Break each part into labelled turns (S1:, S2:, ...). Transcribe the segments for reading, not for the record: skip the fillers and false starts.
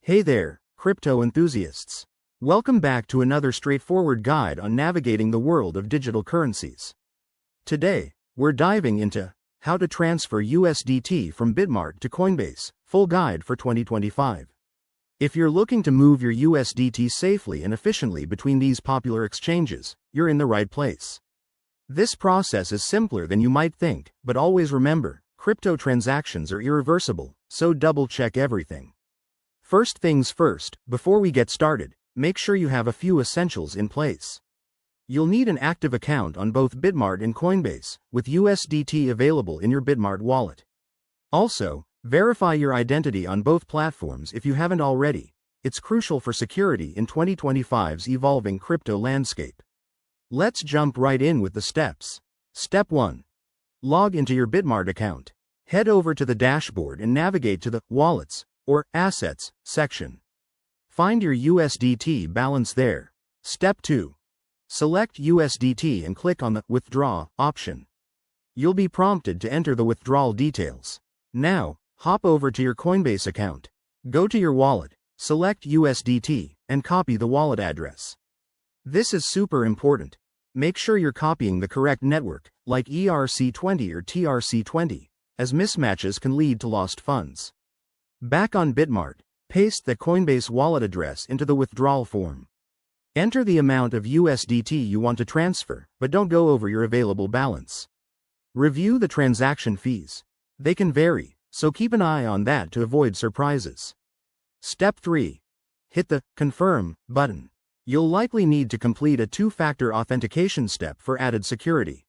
S1: Hey there, crypto enthusiasts. Welcome back to another straightforward guide on navigating the world of digital currencies. Today, we're diving into how to transfer USDT from Bitmart to Coinbase, full guide for 2025. If you're looking to move your USDT safely and efficiently between these popular exchanges, you're in the right place. This process is simpler than you might think, but always remember, crypto transactions are irreversible, so double-check everything. First things first, before we get started, make sure you have a few essentials in place. You'll need an active account on both Bitmart and Coinbase, with USDT available in your Bitmart wallet. Also, verify your identity on both platforms if you haven't already. It's crucial for security in 2025's evolving crypto landscape. Let's jump right in with the steps. Step 1. Log into your Bitmart account. Head over to the dashboard and navigate to the Wallets or Assets section. Find your USDT balance there. Step 2. Select USDT and click on the Withdraw option. You'll be prompted to enter the withdrawal details. Now, hop over to your Coinbase account. Go to your wallet, select USDT, and copy the wallet address. This is super important. Make sure you're copying the correct network, like ERC20 or TRC20, as mismatches can lead to lost funds. Back on Bitmart, paste the Coinbase wallet address into the withdrawal form. Enter the amount of USDT you want to transfer, but don't go over your available balance. Review the transaction fees. They can vary, so keep an eye on that to avoid surprises. Step 3. Hit the Confirm button. You'll likely need to complete a two-factor authentication step for added security.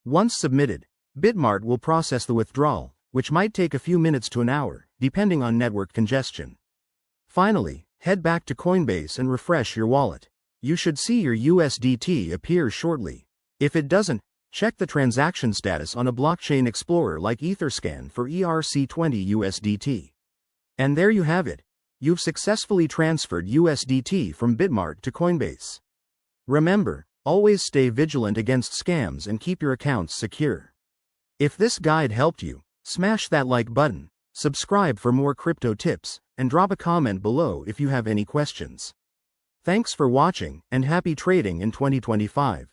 S1: Once submitted, Bitmart will process the withdrawal, which might take a few minutes to an hour, depending on network congestion. Finally, head back to Coinbase and refresh your wallet. You should see your USDT appear shortly. If it doesn't, check the transaction status on a blockchain explorer like Etherscan for ERC20 USDT. And there you have it. You've successfully transferred USDT from Bitmart to Coinbase. Remember, always stay vigilant against scams and keep your accounts secure. If this guide helped you, smash that like button, subscribe for more crypto tips, and drop a comment below if you have any questions. Thanks for watching, and happy trading in 2025.